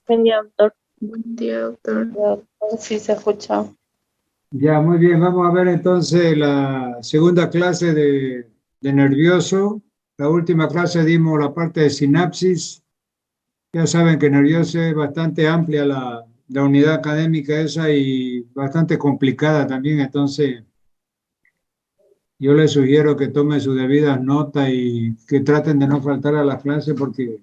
Buen día, doctor. Buen día, doctor. Sí, se escucha. Ya, muy bien. Vamos a ver entonces la segunda clase de nervioso. La última clase dimos la parte de sinapsis. Ya saben que nervioso es bastante amplia la unidad académica esa y bastante complicada también. Entonces, yo les sugiero que tomen sus debidas notas y que traten de no faltar a la clase porque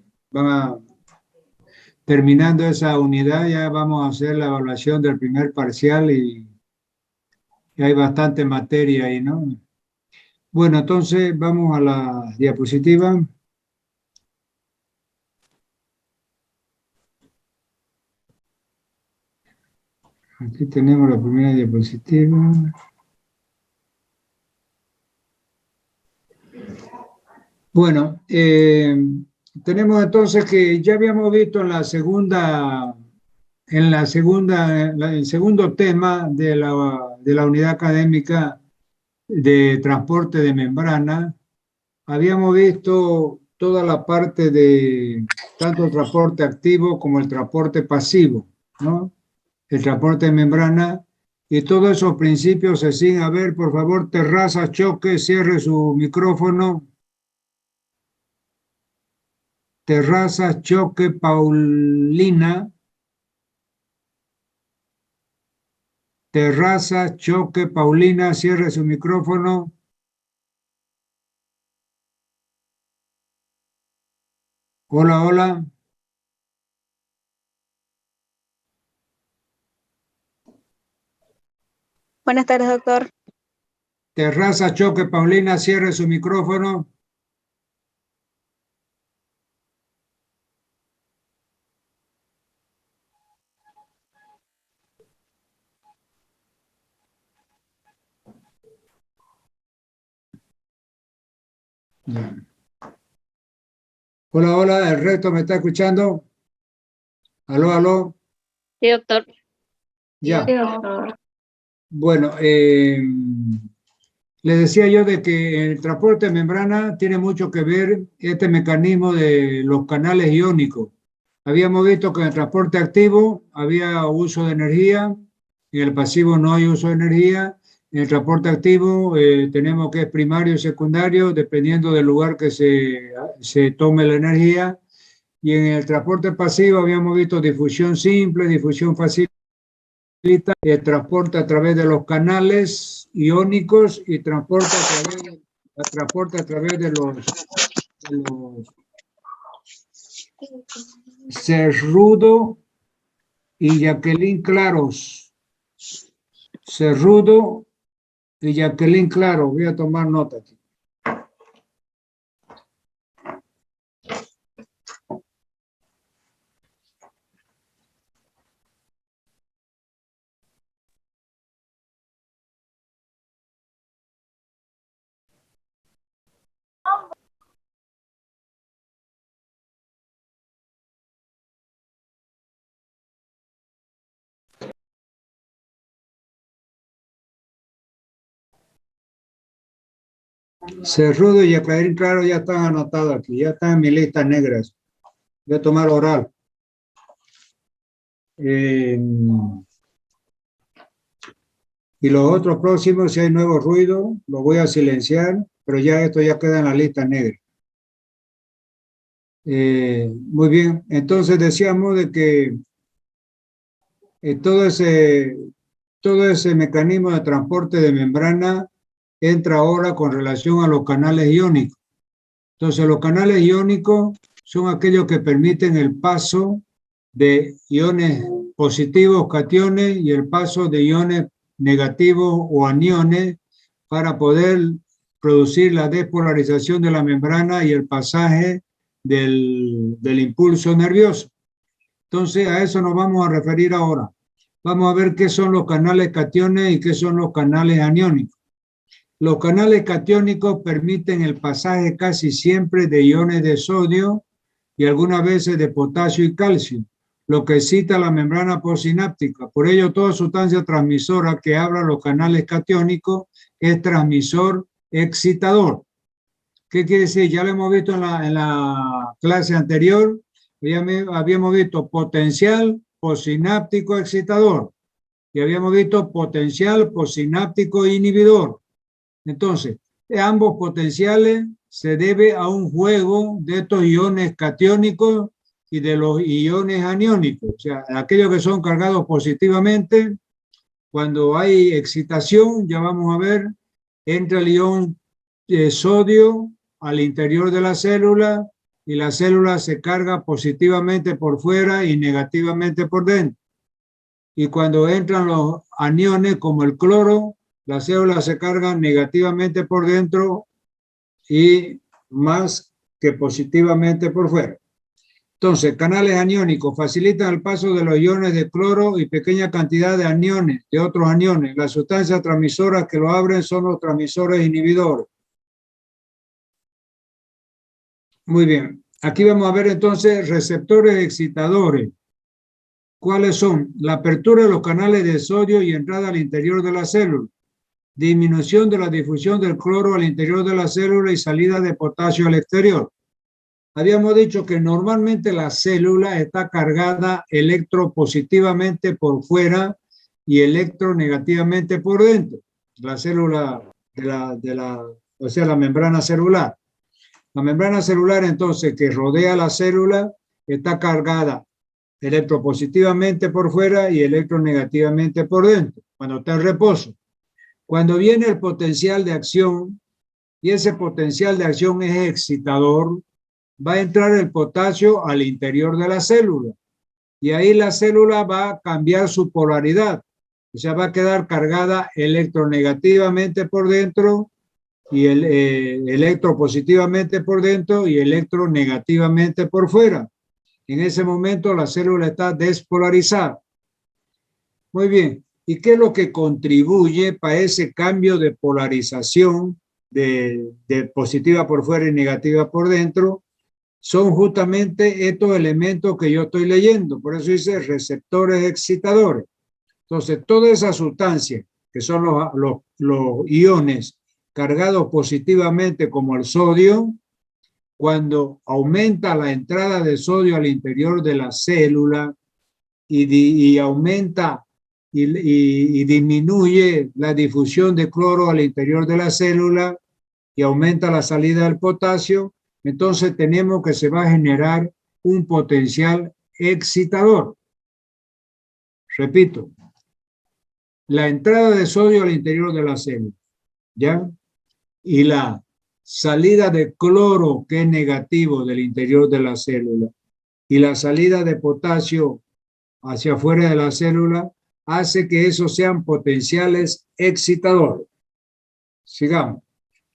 terminando esa unidad ya vamos a hacer la evaluación del primer parcial y hay bastante materia ahí, ¿no? Bueno, entonces vamos a la diapositiva. Aquí tenemos la primera diapositiva. Bueno, tenemos entonces que ya habíamos visto en el segundo tema de la unidad académica de transporte de membrana. Habíamos visto toda la parte de tanto el transporte activo como el transporte pasivo, ¿no? El transporte de membrana y todos esos principios se siguen. A ver, por favor, Terraza Choque, cierre su micrófono. Terraza Choque Paulina. Terraza Choque Paulina, cierre su micrófono. Hola, hola. Buenas tardes, doctor. Terraza Choque Paulina, cierre su micrófono. Hola, hola, ¿el resto me está escuchando? Aló, aló. Sí, doctor. Ya. Sí, doctor. Bueno, les decía yo de que el transporte de membrana tiene mucho que ver este mecanismo de los canales iónicos. Habíamos visto que en el transporte activo había uso de energía, en el pasivo no hay uso de energía. En el transporte activo tenemos que es primario y secundario, dependiendo del lugar que se tome la energía. Y en el transporte pasivo habíamos visto difusión simple, difusión facilita, transporte a través de los canales iónicos y transporte a través de los Cerrudo y Jacqueline Claros. Cerrudo y Jacqueline Claros. Voy a tomar nota aquí. Cerrudo y Jacqueline Claros ya están anotados aquí, ya están en mi lista negra. Voy a tomar oral. Y los otros próximos, si hay nuevo ruido, lo voy a silenciar, pero ya esto ya queda en la lista negra. Muy bien, entonces decíamos de que todo ese mecanismo de transporte de membrana entra ahora con relación a los canales iónicos. Entonces, los canales iónicos son aquellos que permiten el paso de iones positivos, cationes, y el paso de iones negativos o aniones para poder producir la despolarización de la membrana y el pasaje del impulso nervioso. Entonces, a eso nos vamos a referir ahora. Vamos a ver qué son los canales cationes y qué son los canales aniónicos. Los canales catiónicos permiten el pasaje casi siempre de iones de sodio y algunas veces de potasio y calcio, lo que excita la membrana postsináptica. Por ello, toda sustancia transmisora que abra los canales catiónicos es transmisor excitador. ¿Qué quiere decir? Ya lo hemos visto en la clase anterior. Habíamos visto potencial postsináptico excitador y habíamos visto potencial postsináptico inhibidor. Entonces, ambos potenciales se debe a un juego de estos iones catiónicos y de los iones aniónicos, o sea, aquellos que son cargados positivamente. Cuando hay excitación, ya vamos a ver, entra el ion sodio al interior de la célula y la célula se carga positivamente por fuera y negativamente por dentro. Y cuando entran los aniones como el cloro, la célula se carga negativamente por dentro y más que positivamente por fuera. Entonces, canales aniónicos facilitan el paso de los iones de cloro y pequeña cantidad de aniones, de otros aniones. Las sustancias transmisoras que lo abren son los transmisores inhibidores. Muy bien. Aquí vamos a ver entonces receptores excitadores. ¿Cuáles son? La apertura de los canales de sodio y entrada al interior de la célula. Disminución de la difusión del cloro al interior de la célula y salida de potasio al exterior. Habíamos dicho que normalmente la célula está cargada electropositivamente por fuera y electronegativamente por dentro. La célula o sea, la membrana celular. La membrana celular, entonces, que rodea la célula, está cargada electropositivamente por fuera y electronegativamente por dentro, cuando está en reposo. Cuando viene el potencial de acción, y ese potencial de acción es excitador, va a entrar el potasio al interior de la célula. Y ahí la célula va a cambiar su polaridad. O sea, va a quedar cargada electronegativamente por dentro y electropositivamente por dentro y electronegativamente por fuera. En ese momento la célula está despolarizada. Muy bien. ¿Y qué es lo que contribuye para ese cambio de polarización de positiva por fuera y negativa por dentro? Son justamente estos elementos que yo estoy leyendo. Por eso dice receptores excitadores. Entonces, todas esas sustancias que son los iones cargados positivamente como el sodio, cuando aumenta la entrada de sodio al interior de la célula y aumenta y disminuye la difusión de cloro al interior de la célula y aumenta la salida del potasio, entonces tenemos que se va a generar un potencial excitador. Repito, la entrada de sodio al interior de la célula, ¿ya? Y la salida de cloro, que es negativo del interior de la célula, y la salida de potasio hacia afuera de la célula, hace que esos sean potenciales excitadores. Sigamos.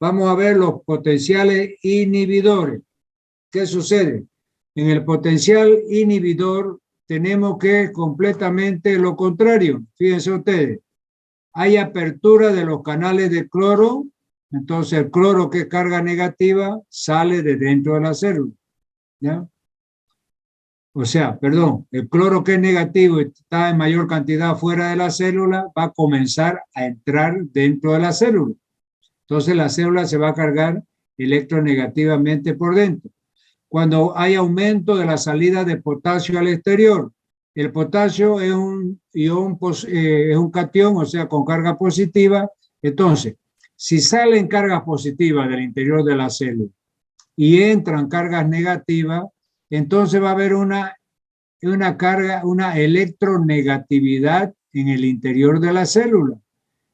Vamos a ver los potenciales inhibidores. ¿Qué sucede? En el potencial inhibidor tenemos que completamente lo contrario. Fíjense ustedes. Hay apertura de los canales de cloro, entonces el cloro, que es carga negativa, sale de dentro de la célula. ¿Ya? O sea, perdón, el cloro, que es negativo y está en mayor cantidad fuera de la célula, va a comenzar a entrar dentro de la célula. Entonces la célula se va a cargar electronegativamente por dentro. Cuando hay aumento de la salida de potasio al exterior, el potasio es un ion, es un catión, o sea, con carga positiva. Entonces, si salen cargas positivas del interior de la célula y entran cargas negativas, entonces va a haber una carga, una electronegatividad en el interior de la célula.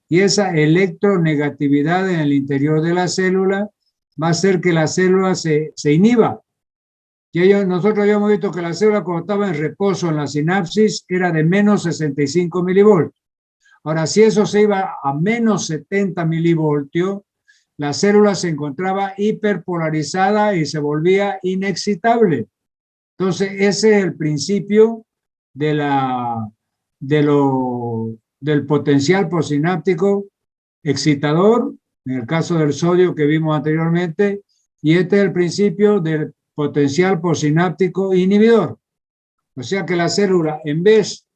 Y esa electronegatividad en el interior de la célula va a hacer que la célula se inhiba. Nosotros habíamos visto que la célula, cuando estaba en reposo en la sinapsis, era de menos 65 milivoltios. Ahora, si eso se iba a menos 70 milivoltios, la célula se encontraba hiperpolarizada y se volvía inexcitable. Entonces, ese es el principio del potencial postsináptico excitador, en el caso del sodio que vimos anteriormente, y este es el principio del potencial postsináptico inhibidor. O sea que la célula, en vez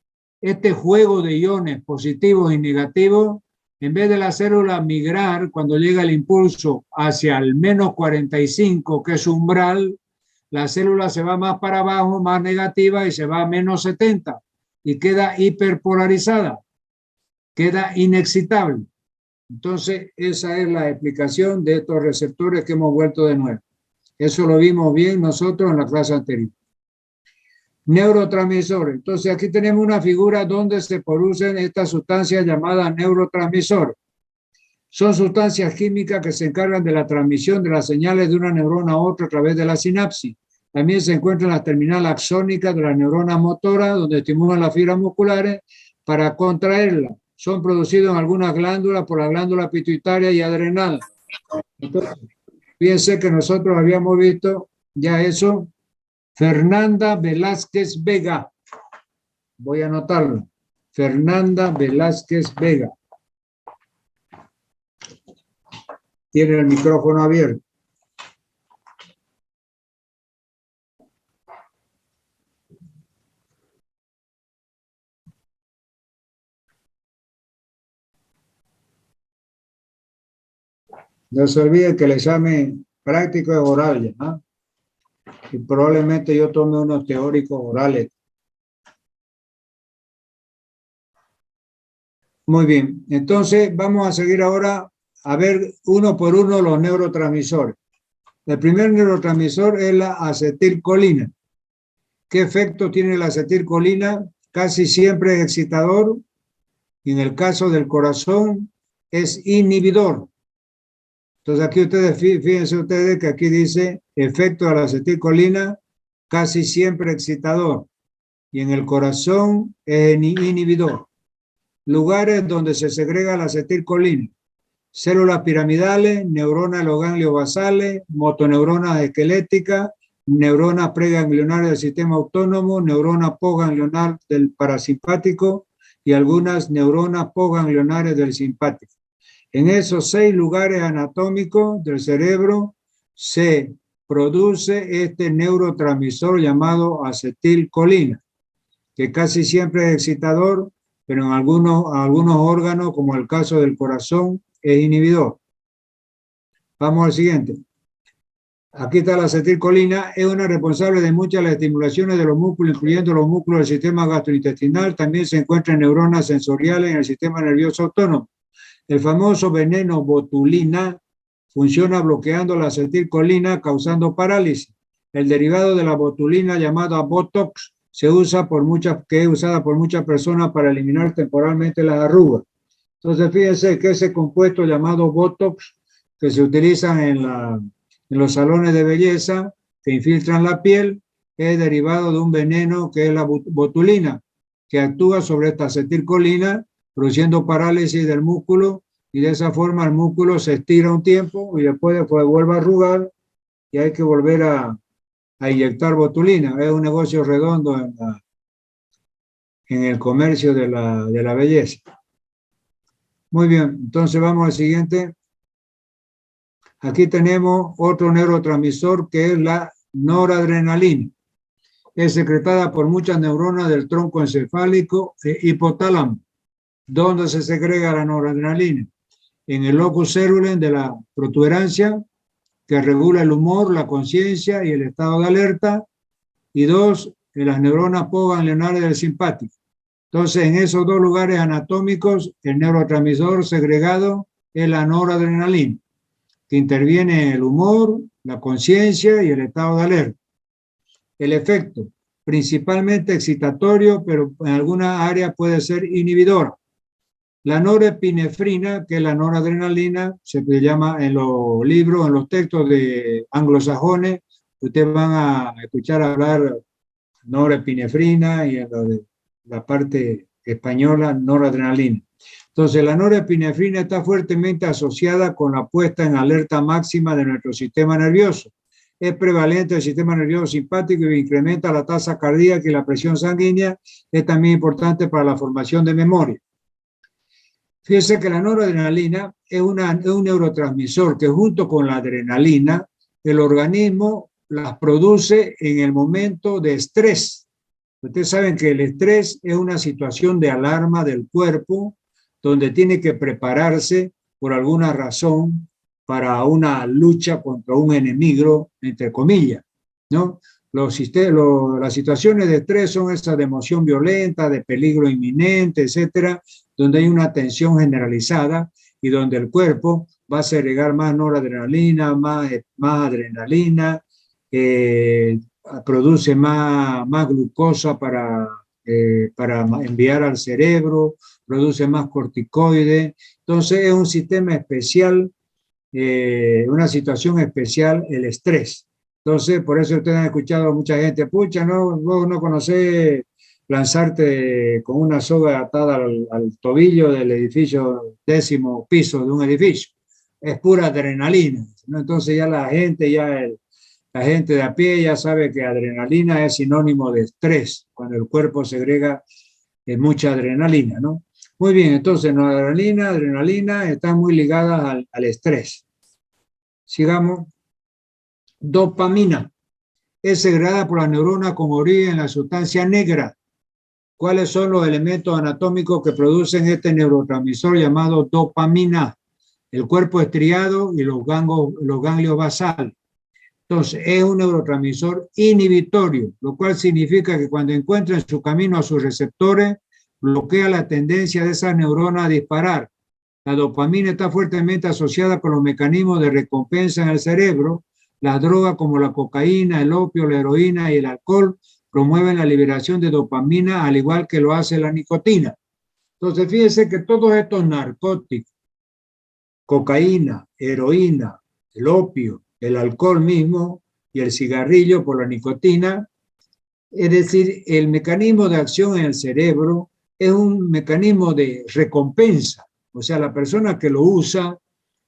este juego de iones positivos y negativos, en vez de la célula migrar cuando llega el impulso hacia el menos 45, que es umbral, la célula se va más para abajo, más negativa, y se va a menos 70 y queda hiperpolarizada, queda inexcitable. Entonces, esa es la explicación de estos receptores que hemos vuelto de nuevo. Eso lo vimos bien nosotros en la clase anterior. Neurotransmisores. Entonces, aquí tenemos una figura donde se producen estas sustancias llamadas neurotransmisores. Son sustancias químicas que se encargan de la transmisión de las señales de una neurona a otra a través de la sinapsis. También se encuentran las terminales axónicas de las neuronas motoras, donde estimulan las fibras musculares para contraerlas. Son producidos en algunas glándulas por la glándula pituitaria y adrenal. Entonces, fíjense que nosotros habíamos visto ya eso. Fernanda Velázquez Vega. Voy a anotarlo. Fernanda Velázquez Vega. Tiene el micrófono abierto. No se olviden que el examen práctico es oral ya, ¿no? Y probablemente yo tome unos teóricos orales. Muy bien, entonces vamos a seguir ahora a ver uno por uno los neurotransmisores. El primer neurotransmisor es la acetilcolina. ¿Qué efecto tiene la acetilcolina? Casi siempre es excitador y en el caso del corazón es inhibidor. Entonces aquí ustedes, fíjense ustedes que aquí dice efecto de la acetilcolina casi siempre excitador y en el corazón es inhibidor. Lugares donde se segrega la acetilcolina: células piramidales, neuronas de los ganglios basales, motoneuronas esqueléticas, neuronas preganglionares del sistema autónomo, neuronas postganglionar del parasimpático y algunas neuronas postganglionares del simpático. En esos 6 lugares anatómicos del cerebro se produce este neurotransmisor llamado acetilcolina, que casi siempre es excitador, pero en algunos órganos, como el caso del corazón, es inhibidor. Vamos al siguiente. Aquí está la acetilcolina, es una responsable de muchas de las estimulaciones de los músculos, incluyendo los músculos del sistema gastrointestinal. También se encuentran neuronas sensoriales en el sistema nervioso autónomo. El famoso veneno botulina funciona bloqueando la acetilcolina, causando parálisis. El derivado de la botulina, llamado Botox, es usada por muchas personas para eliminar temporalmente las arrugas. Entonces, fíjense que ese compuesto llamado Botox, que se utiliza en los salones de belleza, que infiltran la piel, es derivado de un veneno que es la botulina, que actúa sobre esta acetilcolina, produciendo parálisis del músculo, y de esa forma el músculo se estira un tiempo y después vuelve a arrugar y hay que volver a inyectar botulina. Es un negocio redondo en el comercio de la belleza. Muy bien, entonces vamos al siguiente. Aquí tenemos otro neurotransmisor que es la noradrenalina. Es secretada por muchas neuronas del tronco encefálico e hipotálamo. ¿Dónde se segrega la noradrenalina? En el locus coeruleus de la protuberancia, que regula el humor, la conciencia y el estado de alerta. Y 2, en las neuronas postganglionares del simpático. Entonces, en esos 2 lugares anatómicos, el neurotransmisor segregado es la noradrenalina, que interviene en el humor, la conciencia y el estado de alerta. El efecto, principalmente excitatorio, pero en algunas áreas puede ser inhibidor. La norepinefrina, que es la noradrenalina, se llama en los libros, en los textos de anglosajones, ustedes van a escuchar hablar norepinefrina y en lo de la parte española, noradrenalina. Entonces, la norepinefrina está fuertemente asociada con la puesta en alerta máxima de nuestro sistema nervioso. Es prevalente el sistema nervioso simpático y incrementa la tasa cardíaca y la presión sanguínea. Es también importante para la formación de memoria. Fíjense que la noradrenalina es un neurotransmisor que junto con la adrenalina, el organismo las produce en el momento de estrés. Ustedes saben que el estrés es una situación de alarma del cuerpo donde tiene que prepararse por alguna razón para una lucha contra un enemigo, entre comillas. ¿no? Las situaciones de estrés son esas de emoción violenta, de peligro inminente, etcétera, donde hay una tensión generalizada y donde el cuerpo va a segregar más noradrenalina, más adrenalina, produce más glucosa para enviar al cerebro, produce más corticoides. Entonces es un sistema especial, una situación especial, el estrés. Entonces, por eso ustedes han escuchado a mucha gente, pucha, no, vos no conocés lanzarte con una soga atada al tobillo del edificio, 10º piso de un edificio. Es pura adrenalina, ¿no? Entonces ya la gente de a pie ya sabe que adrenalina es sinónimo de estrés, cuando el cuerpo segrega mucha adrenalina, ¿no? Muy bien, entonces adrenalina están muy ligadas al estrés. Sigamos. Dopamina es segregada por la neurona con origen en la sustancia negra. ¿Cuáles son los elementos anatómicos que producen este neurotransmisor llamado dopamina? El cuerpo estriado y los ganglios basales. Entonces, es un neurotransmisor inhibitorio, lo cual significa que cuando encuentra en su camino a sus receptores, bloquea la tendencia de esas neuronas a disparar. La dopamina está fuertemente asociada con los mecanismos de recompensa en el cerebro. Las drogas como la cocaína, el opio, la heroína y el alcohol promueven la liberación de dopamina, al igual que lo hace la nicotina. Entonces, fíjense que todos estos narcóticos, cocaína, heroína, el opio, el alcohol mismo y el cigarrillo por la nicotina, es decir, el mecanismo de acción en el cerebro es un mecanismo de recompensa. O sea, la persona que lo usa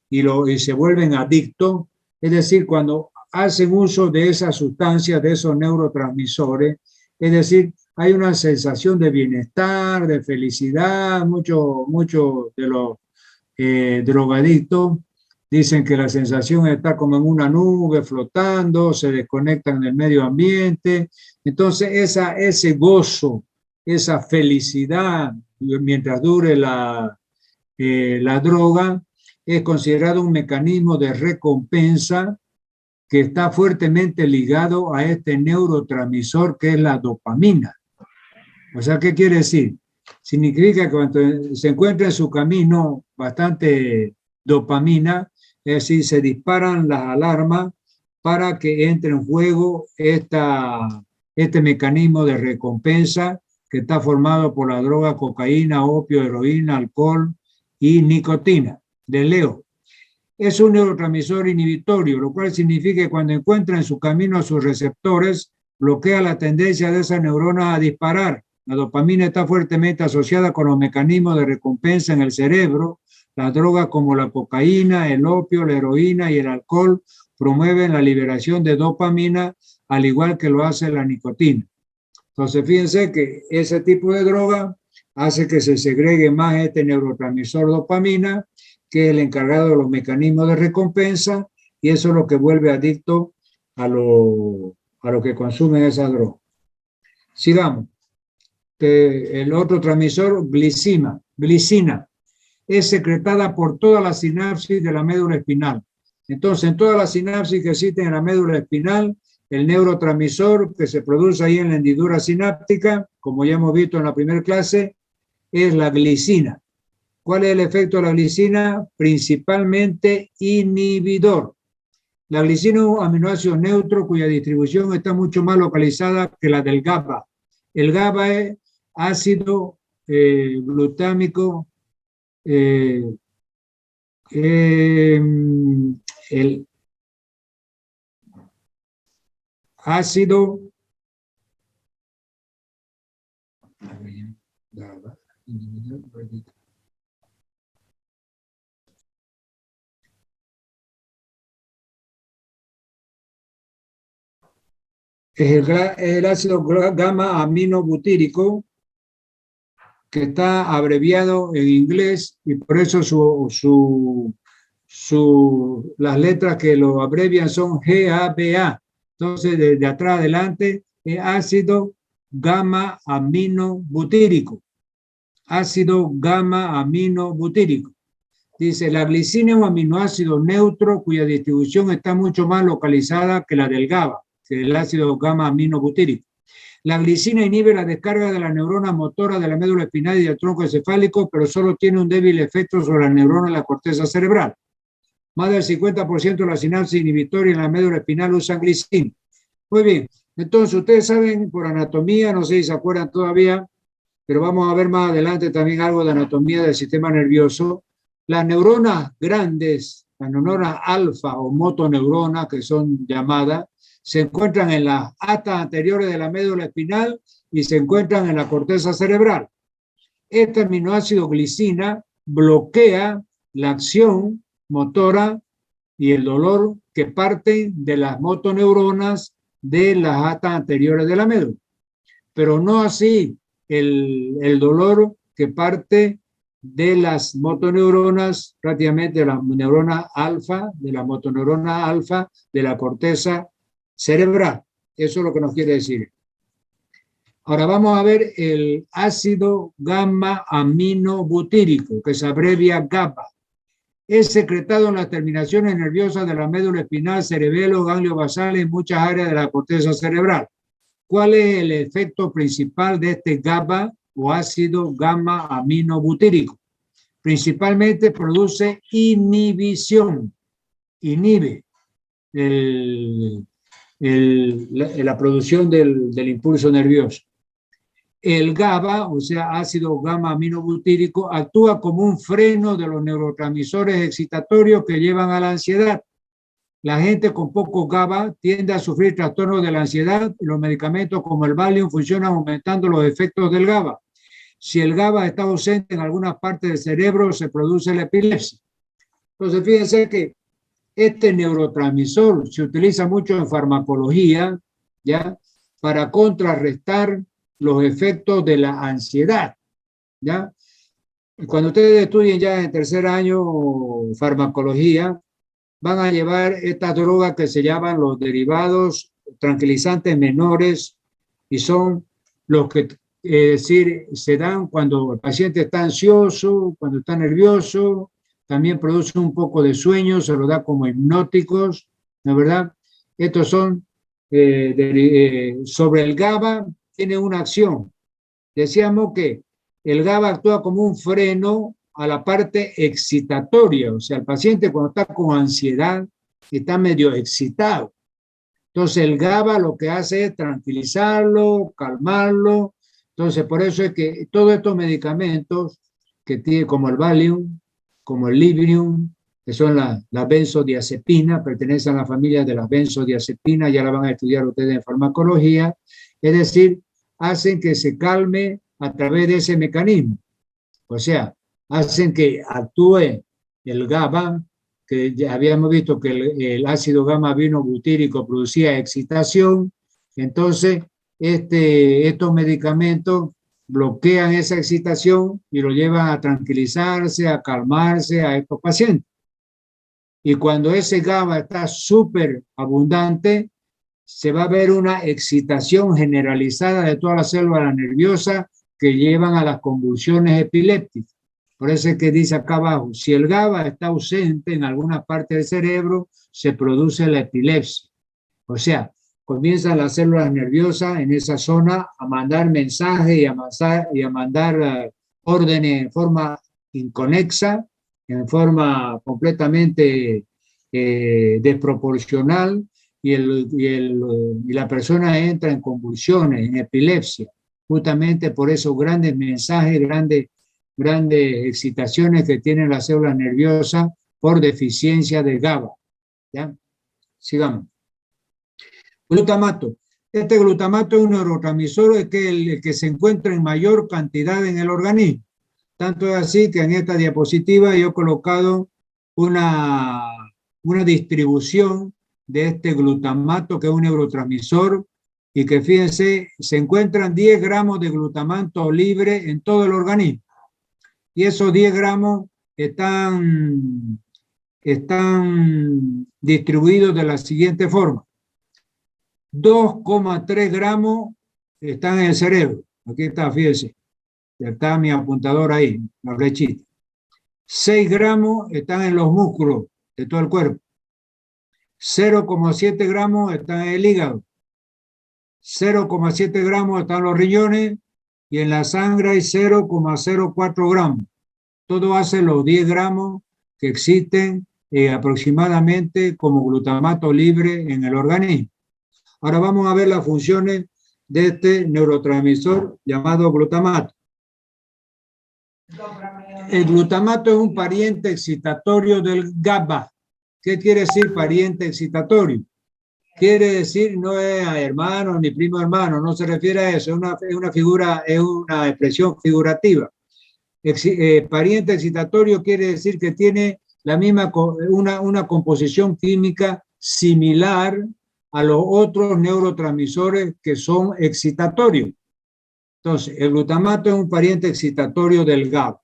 y se vuelven adictos, es decir, cuando hacen uso de esas sustancias, de esos neurotransmisores, es decir, hay una sensación de bienestar, de felicidad. Muchos de los drogadictos dicen que la sensación está como en una nube flotando, se desconectan del medio ambiente. Entonces, ese gozo, esa felicidad, mientras dure la droga, es considerado un mecanismo de recompensa que está fuertemente ligado a este neurotransmisor que es la dopamina. O sea, ¿qué quiere decir? Significa que cuando se encuentra en su camino bastante dopamina, es decir, se disparan las alarmas para que entre en juego este mecanismo de recompensa que está formado por la droga, cocaína, opio, heroína, alcohol y nicotina, de Leo. Es un neurotransmisor inhibitorio, lo cual significa que cuando encuentra en su camino a sus receptores, bloquea la tendencia de esas neuronas a disparar. La dopamina está fuertemente asociada con los mecanismos de recompensa en el cerebro. Las drogas como la cocaína, el opio, la heroína y el alcohol promueven la liberación de dopamina, al igual que lo hace la nicotina. Entonces, fíjense que ese tipo de droga hace que se segregue más este neurotransmisor dopamina, que es el encargado de los mecanismos de recompensa, y eso es lo que vuelve adicto a lo que consumen esa droga. Sigamos. El otro transmisor, glicina, es secretada por todas las sinapsis de la médula espinal. Entonces, en todas las sinapsis que existen en la médula espinal, el neurotransmisor que se produce ahí en la hendidura sináptica, como ya hemos visto en la primera clase, es la glicina. ¿Cuál es el efecto de la glicina? Principalmente inhibidor. La glicina es un aminoácido neutro cuya distribución está mucho más localizada que la del GABA. El GABA es ácido glutámico, el ácido es el ácido gamma aminobutírico, que está abreviado en inglés y por eso las letras que lo abrevian son GABA. Entonces, desde atrás adelante es ácido gamma aminobutírico. Ácido gamma aminobutírico. Dice, la glicina es un aminoácido neutro cuya distribución está mucho más localizada que la del GABA. que el ácido gamma-aminobutírico. La glicina inhibe la descarga de las neuronas motoras de la médula espinal y del tronco encefálico, pero solo tiene un débil efecto sobre las neuronas de la corteza cerebral. Más del 50% de la sinapsis inhibitoria en la médula espinal usan glicina. Muy bien, entonces ustedes saben por anatomía, no sé si se acuerdan todavía, pero vamos a ver más adelante también algo de anatomía del sistema nervioso. Las neuronas grandes, las neuronas alfa o motoneuronas, que son llamadas, se encuentran en las astas anteriores de la médula espinal y se encuentran en la corteza cerebral. Este aminoácido glicina bloquea la acción motora y el dolor que parten de las motoneuronas de las astas anteriores de la médula, pero no así el dolor que parte de las motoneuronas, prácticamente de la neurona alfa, de la motoneurona alfa de la corteza cerebral. Eso es lo que nos quiere decir. Ahora vamos a ver el ácido gamma-aminobutírico, que se abrevia GABA. Es secretado en las terminaciones nerviosas de la médula espinal, cerebelo, ganglios basales y muchas áreas de la corteza cerebral. ¿Cuál es el efecto principal de este GABA o ácido gamma-aminobutírico? Principalmente produce inhibición, inhibe la producción del impulso nervioso. El GABA, o sea, ácido gamma-aminobutírico, actúa como un freno de los neurotransmisores excitatorios que llevan a la ansiedad. La gente con poco GABA tiende a sufrir trastornos de la ansiedad y los medicamentos como el Valium funcionan aumentando los efectos del GABA. Si el GABA está ausente en algunas partes del cerebro, se produce la epilepsia. Entonces, fíjense que este neurotransmisor se utiliza mucho en farmacología, ¿ya? Para contrarrestar los efectos de la ansiedad, ¿ya? Cuando ustedes estudien ya en tercer año farmacología, van a llevar estas drogas que se llaman los derivados tranquilizantes menores y son los que, es decir, se dan cuando el paciente está ansioso, cuando está nervioso, también produce un poco de sueño, se lo da como hipnóticos, ¿no es verdad? Estos son sobre el GABA, tiene una acción. Decíamos que el GABA actúa como un freno a la parte excitatoria, o sea, el paciente cuando está con ansiedad está medio excitado. Entonces el GABA lo que hace es tranquilizarlo, calmarlo. Entonces por eso es que todos estos medicamentos que tiene, como el Valium, como el Librium, que son las benzodiazepinas, pertenecen a la familia de las benzodiazepinas, ya la van a estudiar ustedes en farmacología, es decir, hacen que se calme a través de ese mecanismo. O sea, hacen que actúe el GABA, que ya habíamos visto que el ácido gamma-aminobutírico producía excitación, entonces estos medicamentos bloquean esa excitación y lo llevan a tranquilizarse, a calmarse a estos pacientes. Y cuando ese GABA está súper abundante, se va a ver una excitación generalizada de todas las células nerviosas que llevan a las convulsiones epilépticas. Por eso es que dice acá abajo, si el GABA está ausente en alguna parte del cerebro, se produce la epilepsia. O sea, comienzan las células nerviosas en esa zona a mandar mensajes y a mandar órdenes en forma inconexa, en forma completamente desproporcional, y la persona entra en convulsiones, en epilepsia, justamente por esos grandes mensajes, grandes excitaciones que tienen las células nerviosas por deficiencia de GABA. ¿Ya? Sigamos. Glutamato. Este glutamato es un neurotransmisor que se encuentra en mayor cantidad en el organismo. Tanto es así que en esta diapositiva yo he colocado una distribución de este glutamato, que es un neurotransmisor, y que fíjense, se encuentran 10 gramos de glutamato libre en todo el organismo. Y esos 10 gramos están distribuidos de la siguiente forma. 2,3 gramos están en el cerebro. Aquí está, fíjense. Está mi apuntador ahí, la flechita. 6 gramos están en los músculos de todo el cuerpo. 0,7 gramos están en el hígado. 0,7 gramos están los riñones y en la sangre hay 0,04 gramos. Todo hace los 10 gramos que existen aproximadamente como glutamato libre en el organismo. Ahora vamos a ver las funciones de este neurotransmisor llamado glutamato. El glutamato es un pariente excitatorio del GABA. ¿Qué quiere decir pariente excitatorio? Quiere decir, no es hermano ni primo hermano, no se refiere a eso, es una expresión figurativa. Pariente excitatorio quiere decir que tiene la misma, una composición química similar a los otros neurotransmisores que son excitatorios. Entonces, el glutamato es un pariente excitatorio del GABA.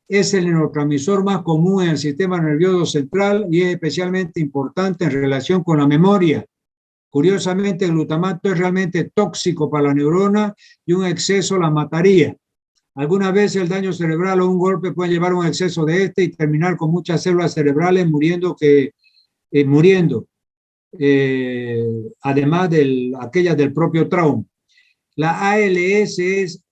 Es el neurotransmisor más común en el sistema nervioso central y es especialmente importante en relación con la memoria. Curiosamente, el glutamato es realmente tóxico para la neurona y un exceso la mataría. Algunas veces el daño cerebral o un golpe puede llevar a un exceso de este y terminar con muchas células cerebrales muriendo, además de aquellas del propio trauma. La ALS es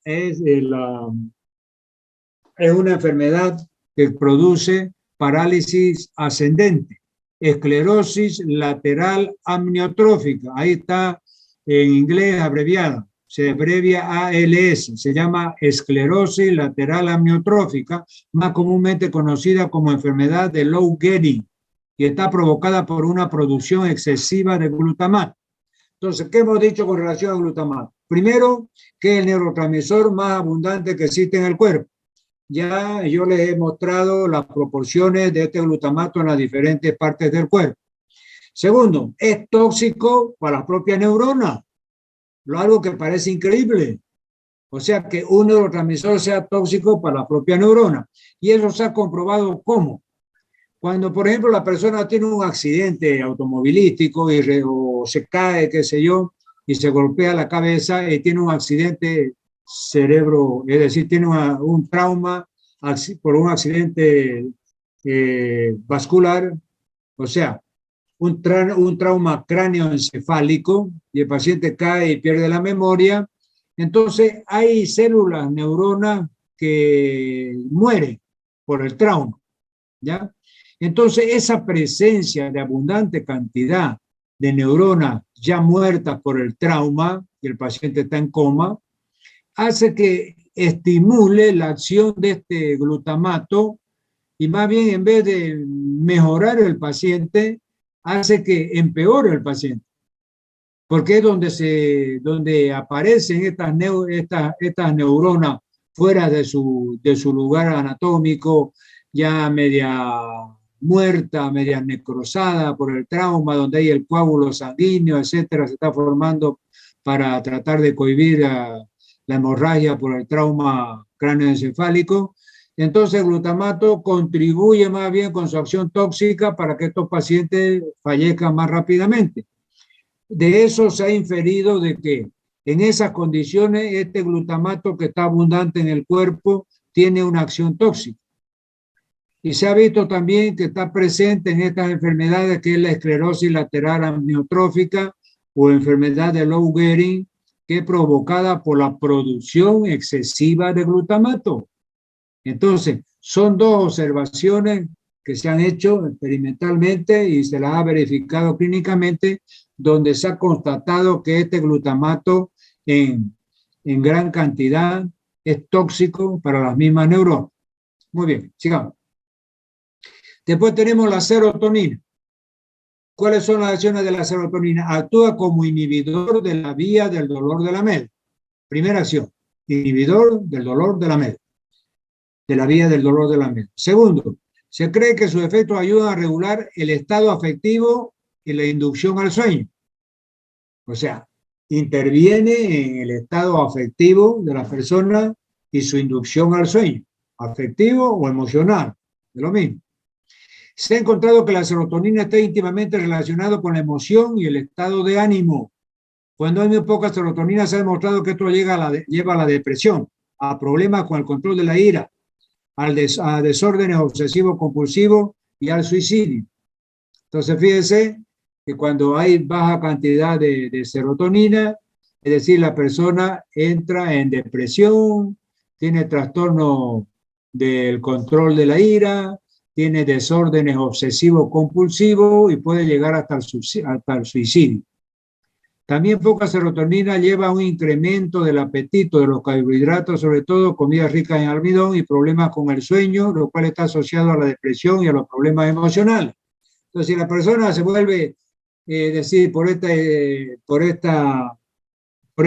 una enfermedad que produce parálisis ascendente, esclerosis lateral amniotrófica. Ahí está en inglés abreviada. Se abrevia ALS, se llama esclerosis lateral amniotrófica, más comúnmente conocida como enfermedad de Lou Gehrig, y está provocada por una producción excesiva de glutamato. Entonces, ¿qué hemos dicho con relación al glutamato? Primero, que es el neurotransmisor más abundante que existe en el cuerpo. Ya yo les he mostrado las proporciones de este glutamato en las diferentes partes del cuerpo. Segundo, es tóxico para las propias neuronas. Algo que parece increíble. O sea, que un neurotransmisor sea tóxico para la propia neurona. Y eso se ha comprobado ¿cómo? Cuando, por ejemplo, la persona tiene un accidente automovilístico o se cae, qué sé yo, y se golpea la cabeza y tiene un accidente cerebro, es decir, tiene un trauma por un accidente vascular, o sea, un trauma cráneoencefálico y el paciente cae y pierde la memoria, entonces hay células, neuronas que mueren por el trauma, ¿ya? Entonces esa presencia de abundante cantidad de neuronas ya muertas por el trauma y el paciente está en coma, hace que estimule la acción de este glutamato y más bien en vez de mejorar el paciente, hace que empeore el paciente, porque es donde aparecen estas neuronas fuera de su lugar anatómico, ya media muerta, media necrosada por el trauma, donde hay el coágulo sanguíneo, etcétera, se está formando para tratar de cohibir la hemorragia por el trauma cráneoencefálico. Entonces el glutamato contribuye más bien con su acción tóxica para que estos pacientes fallezcan más rápidamente. De eso se ha inferido de que en esas condiciones este glutamato que está abundante en el cuerpo tiene una acción tóxica. Y se ha visto también que está presente en estas enfermedades que es la esclerosis lateral amniotrófica o enfermedad de Lou Gehrig, que es provocada por la producción excesiva de glutamato. Entonces, son dos observaciones que se han hecho experimentalmente y se las ha verificado clínicamente, donde se ha constatado que este glutamato en gran cantidad es tóxico para las mismas neuronas. Muy bien, sigamos. Después tenemos la serotonina. ¿Cuáles son las acciones de la serotonina? Actúa como inhibidor de la vía del dolor de la médula. Primera acción, inhibidor del dolor de la médula, de la vía del dolor de la médula. Segundo, se cree que sus efectos ayudan a regular el estado afectivo y la inducción al sueño. O sea, interviene en el estado afectivo de la persona y su inducción al sueño, afectivo o emocional, es lo mismo. Se ha encontrado que la serotonina está íntimamente relacionada con la emoción y el estado de ánimo. Cuando hay muy poca serotonina, se ha demostrado que esto lleva a la depresión, a problemas con el control de la ira, a desórdenes obsesivos compulsivos y al suicidio. Entonces, fíjense que cuando hay baja cantidad de serotonina, Es decir, la persona entra en depresión, tiene trastorno del control de la ira, tiene desórdenes obsesivo-compulsivos y puede llegar hasta el suicidio. También poca serotonina lleva a un incremento del apetito de los carbohidratos, sobre todo comidas ricas en almidón y problemas con el sueño, lo cual está asociado a la depresión y a los problemas emocionales. Entonces, si la persona se vuelve, por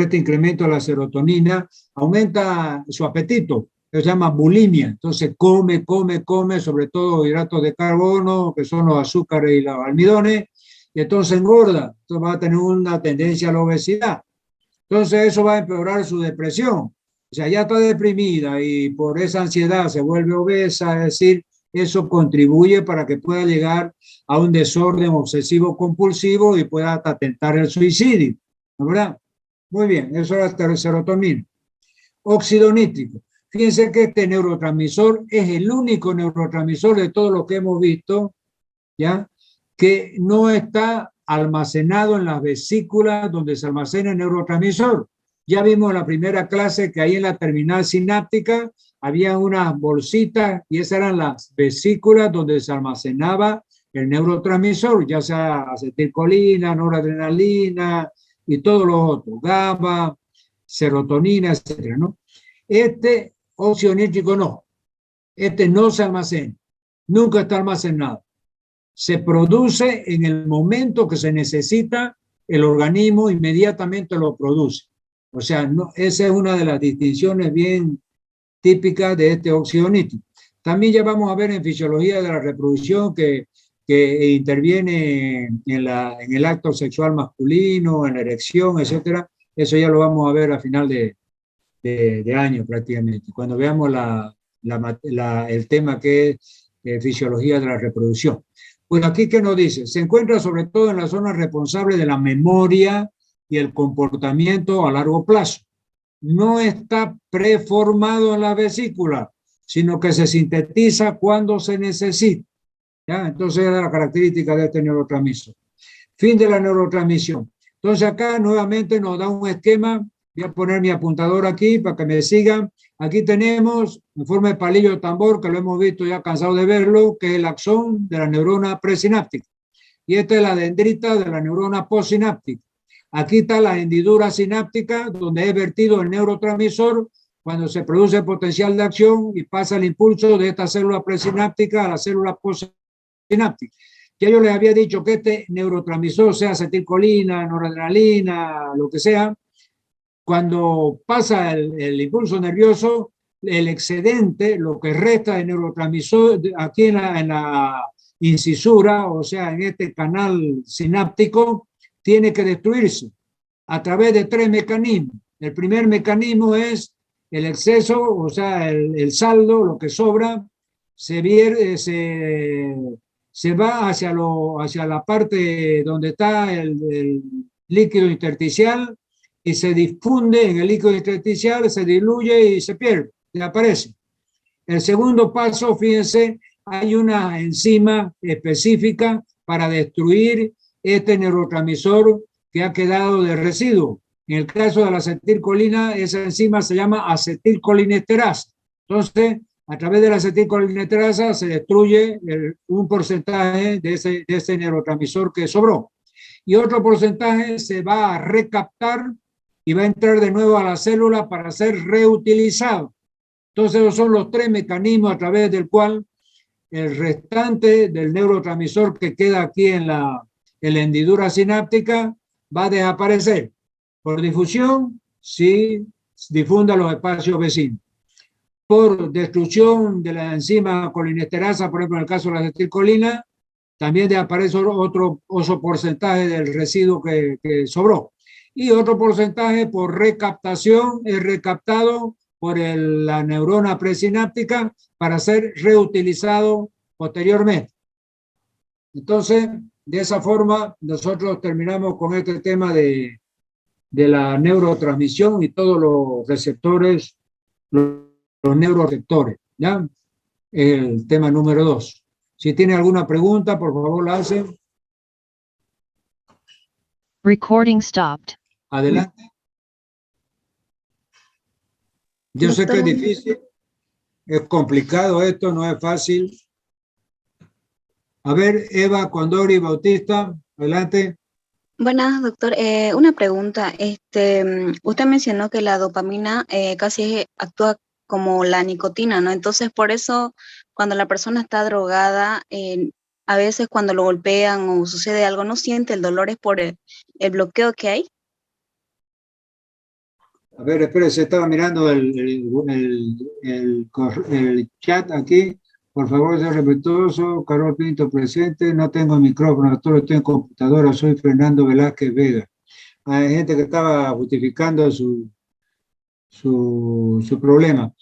este incremento de la serotonina, aumenta su apetito, se llama bulimia. Entonces come, sobre todo hidratos de carbono, que son los azúcares y los almidones, y entonces engorda, entonces va a tener una tendencia a la obesidad. Entonces eso va a empeorar su depresión. O sea, ya está deprimida y por esa ansiedad se vuelve obesa, es decir, eso contribuye para que pueda llegar a un desorden obsesivo-compulsivo y pueda hasta tentar el suicidio, ¿no, verdad? Muy bien, eso era la serotonina. Óxido nítrico. Fíjense que este neurotransmisor es el único neurotransmisor de todo lo que hemos visto, ¿ya?, que no está almacenado en las vesículas donde se almacena el neurotransmisor. Ya vimos en la primera clase que ahí en la terminal sináptica había unas bolsitas y esas eran las vesículas donde se almacenaba el neurotransmisor, ya sea acetilcolina, noradrenalina y todos los otros, GABA, serotonina, etcétera, ¿no? Este óxido nítrico no, este no se almacena, nunca está almacenado. Se produce en el momento que se necesita, el organismo inmediatamente lo produce. O sea, no, esa es una de las distinciones bien típicas de este óxido nítrico. También ya vamos a ver en fisiología de la reproducción que interviene en el acto sexual masculino, en la erección, etcétera. Eso ya lo vamos a ver a final de año prácticamente, cuando veamos el tema que es fisiología de la reproducción. Pues aquí, ¿qué nos dice? Se encuentra sobre todo en la zona responsable de la memoria y el comportamiento a largo plazo. No está preformado en la vesícula, sino que se sintetiza cuando se necesita, ¿ya? Entonces, es la característica de este neurotransmisor. Fin de la neurotransmisión. Entonces, acá nuevamente nos da un esquema. Voy a poner mi apuntador aquí para que me sigan. Aquí tenemos, en forma de palillo de tambor, que lo hemos visto ya cansado de verlo, que es el axón de la neurona presináptica. Y esta es la dendrita de la neurona postsináptica. Aquí está la hendidura sináptica, donde es vertido el neurotransmisor cuando se produce potencial de acción y pasa el impulso de esta célula presináptica a la célula postsináptica. Ya yo les había dicho que este neurotransmisor, sea acetilcolina, noradrenalina, lo que sea, cuando pasa el impulso nervioso, el excedente, lo que resta de neurotransmisor aquí en la incisura, o sea, en este canal sináptico, tiene que destruirse a través de 3 mecanismos. El primer mecanismo es el exceso, o sea, el saldo, lo que sobra, se va hacia la parte donde está el líquido intersticial y se difunde en el líquido intersticial, se diluye y se pierde, desaparece. El segundo paso, fíjense, hay una enzima específica para destruir este neurotransmisor que ha quedado de residuo. En el caso de la acetilcolina, esa enzima se llama acetilcolinesterasa. Entonces, a través de la acetilcolinesterasa se destruye un porcentaje de ese neurotransmisor que sobró. Y otro porcentaje se va a recaptar y va a entrar de nuevo a la célula para ser reutilizado. Entonces, esos son los 3 mecanismos a través del cual el restante del neurotransmisor que queda aquí en la hendidura sináptica va a desaparecer. Por difusión, sí, difunda los espacios vecinos. Por destrucción de la enzima colinesterasa, por ejemplo, en el caso de la acetilcolina, también desaparece otro porcentaje del residuo que sobró. Y otro porcentaje por recaptación es recaptado por la neurona presináptica para ser reutilizado posteriormente. Entonces, de esa forma, nosotros terminamos con este tema de la neurotransmisión y todos los receptores, los neuroreceptores, ¿ya? El tema número 2. Si tiene alguna pregunta, por favor, la hacen. Recording stopped. Adelante. Yo sé que es Doctor. difícil, es complicado esto, no es fácil. A ver, Eva Condori Bautista, adelante. Buenas, doctor. Una pregunta. Usted mencionó que la dopamina casi actúa como la nicotina, ¿no? Entonces, por eso, cuando la persona está drogada, a veces cuando lo golpean o sucede algo, no siente el dolor, es por el bloqueo que hay. A ver, espérese, estaba mirando el chat aquí. Por favor, sea respetuoso. Carol Pinto presente. No tengo micrófono, todo estoy en computadora. Soy Fernando Velázquez Vega. Hay gente que estaba justificando su problema.